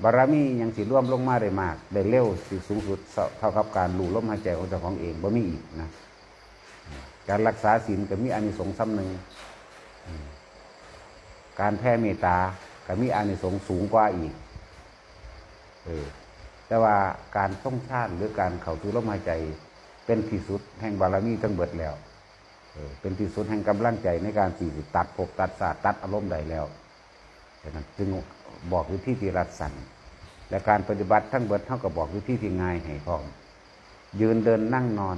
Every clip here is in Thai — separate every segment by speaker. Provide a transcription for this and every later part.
Speaker 1: บารมียังสิร่วมลงมาได้มากได้เร็วสิสูงสุดเท่ากับการรู้ลมหายใจของเจ้าของเองบ่มีอีกนะการรักษาศีลก็มีอานิสงส์ซ้ำหนึ่งการแผ่เมตตาก็มีอานิสงส์สูงกว่าอีกแต่ว่าการท่องชาติหรือการเข้าสู่ลมหายใจเป็นที่สุดแห่งบารมีทั้งเบิดแล้วเป็นที่สุดแห่งกำลังใจในการสี่สิตัดภพตัดศาสตร์ตัดอารมณ์ใดแล้วฉะนั้นจึงบอกวิธีที่รัดสั่นและการปฏิบัติทั้งเบิดเท่ากับบอกวิธีที่ง่ายให้พร้อมยืนเดินนั่งนอน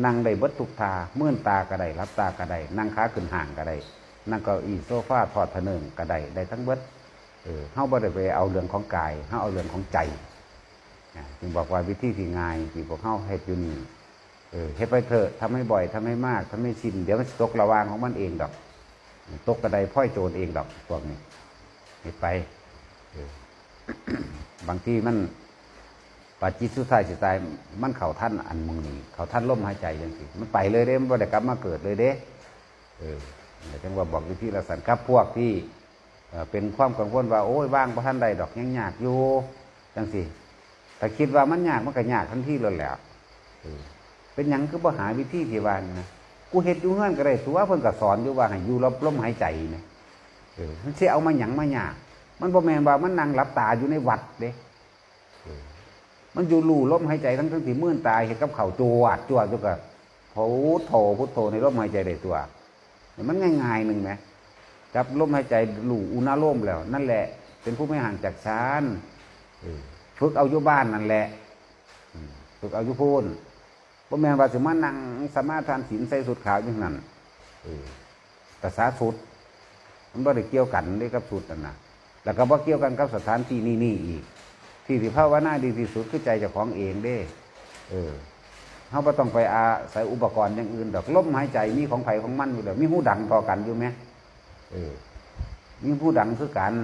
Speaker 1: นั่งได้เบิดทุกท่าเมื่อนตาก็ได้รับตาก็ได้นั่งขาขึ้นห่างก็ได้นั่งเก้าอี้โซฟาทอดถนนก็ได้ทั้งเบิดเฮาบ่ได้ไปเอาเรื่องของกายเฮาเอาเรื่องของใจจึงบอกว่าวิธีที่ง่ายที่พวกเฮาเฮ็ดอยู่นี่เฮ็ดไปเถอะทำให้บ่อยทำให้มากทำให้ชินเดี๋ยวมันตกระวางของมันเองดอกตกกระไดพ่อยโจรเองดอกพวกนี้เฮ็ดไปบางทีมันปัจจิตสุดท้ายสุดท้ายมันเข่าท่านอันมึงนี่เข่าท่านล่มหายใจจังสิมันไปเลยเด้มันบ่ได้กลับมาเกิดเลยเด้จังว่าบอกวิธีละสันครับพวกที่เป็นความกังวลว่าโอ้ยว่างพระท่านใดดอกยังยากอยู่จังสิแต่คิดว่ามันยากมันก็ยากทันทีเลยแหละเป็นหยังคือบ่หาวิธีที่ว่านะกูเฮ็ดอยู่เฮือนก็ได้ตัวเพิ่นก็สอนอยู่ว่าให้อยู่ลมหายใจนะมันสิเอามาหยังมายากมันบ่แม่นว่ามันนั่งหลับตาอยู่ในวัดเด้มันอยู่ลู่ลมหายใจทั้งที่มื่นตาเห็นกับเข่าจวดอยู่กับพุทโธในลมหายใจได้ตัวมันง่ายๆหนึ่งไหมจับลมหายใจลู่อุณาโลมแล้วนั่นแหละเป็นผู้ไม่ห่างจากฌานฝึกเอาอยู่บ้านนั่นแหละฝึกเอาอยู่พูนบ่แม่นว่าสิมานั่งสมาทานศีลใส่สุดขาวอย่างนั้นแต่สาสุดมันบ่ได้เกี่ยวกันด้วยกับสุดนั่นนะแล้วก็บ่เกี่ยวกันกับสถานที่นี่อีกที่ภาวนาดีที่สุดคือใจเจ้าของเองเด้เขาบ่ต้องไปอาศัยอุปกรณ์อย่างอื่นดอกลมหายใจมีของไผของมันอยู่แล้วมีหูดังต่อกันอยู่ไหมมีหูดังคือกัน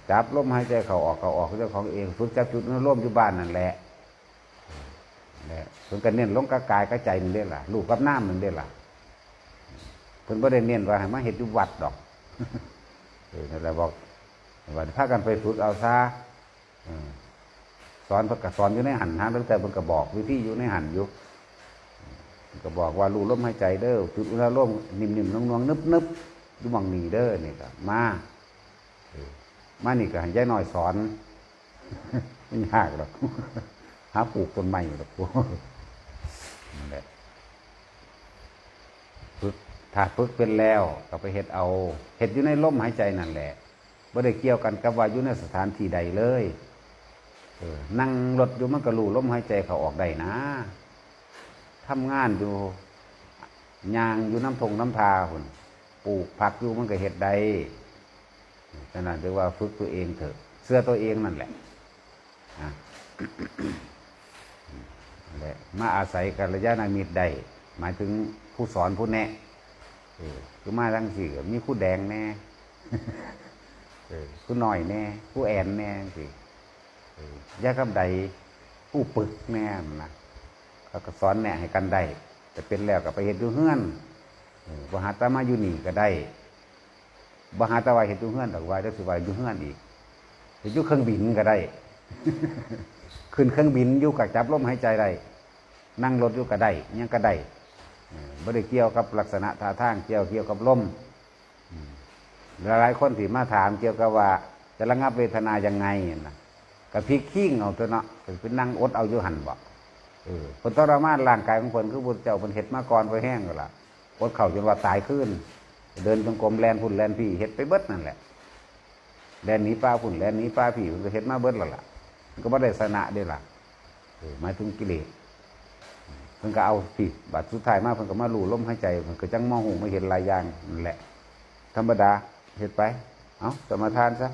Speaker 1: จับลมหายใจเข้าออกเจ้าของเองฝึกจับจุดนั้นร่วมอยู่บ้านนั่นแหละเพิ่นก็เน้นลงกับกายกับใจนั่นเด้ล่ะลูกกับน้ำนั่นเด้ล่ะเพิ่นบ่ได้เน้นว่าให้มาเฮ็ดอยู่วัดดอกนั่นแหละบอกว่าพากันไปฝึกเอาซะสอนเพิ่นก็สอนอยู่ในหันตั้งแต่เพิ่นก็บอกวิธีอยู่ในหันอยู่เพิ่นก็บอกว่ารู้ลมหายใจเด้อจุดอุณหภูมินิ่มๆนวลๆนึบๆอยู่หม่องนี้เด้อนี่ก็มานี่ก็ให้ยายน้อยสอนไม่ยากหรอกหาปลูกต้นไม้หรอกนั่นแหละฝึกถ้าฝึกเป็นแล้วก็ไปเฮ็ดเอาเฮ็ดอยู่ในลมหายใจนั่นแหละไม่ได้เกี่ยวกันกับว่าอยู่ในสถานที่ใดเลยนั่งรถอยู่มันก็รู้ลมหายใจเขาออกได้นะทำงานอยู่ยางอยู่น้ำทงน้ำทาหุ่นปลูกผักอยู่มันก็เฮ็ดได้ขนาดที่ว่าฝึกตัวเองเถอะเสื้อตัวเองนั่นแหละมาอาศัยกัลยาณมิตรได้หมายถึงผู้สอนผู้แนะคือมาทั้งสี่มีผู้แดงแน่ผู้น้อยแน่ผู้แอนแน่สิยาคำใดผู้ปึกแน่นะเขาก็สอนแน่ให้กันได้แต่เป็นแล้วก็ไปเห็นอยู่เฮือนบหาตามาอยู่นี่ก็ได้บหาตาว่าเห็นอยู่เฮือนดอกว่าจะสิว่าอยู่เฮือนอีกเห็นอยู่เครื่องบินก็ได้ขึ้นเครื่องบินอยู่กับจับลมหายใจได้นั่งรถอยู่ก็ได้ยังก็ได้ไม่ได้เกี่ยวกับลักษณะท่าทางเกี่ยวกับลมหลายคนที่มาถามเกี่ยวกับว่าจะระงับเวทนายังไงนะกับพลิกขิ้งเอาตัวเนาะเป็นนั่งอดเอาอยู่หันบอกคนทรมานร่างกายของคนคือบุญเจ้าเป็นเห็ดมาก่อนไปแห้งก็ละอดเข่าจนว่าตายขึ้นเดินจงกรมแลนพุ่นแลนพี่เห็ดไปเบิดนั่นแหละแลนหนีป้าพุ่นแลนหนีป้าพี่มันก็เห็ดมาเบิดแล้วล่ะมันก็ไม่ได้สนะได้ล่ะหมายถึงกิเลสเพิ่นก็เอาผิดบาดสุดท้ายมาเพิ่นก็มาลู่ลมหายใจเพิ่นก็จังมองหูไม่เห็นลายยางนั่นแหละธรรมดาเห็ดไปเอาสมาทานซะ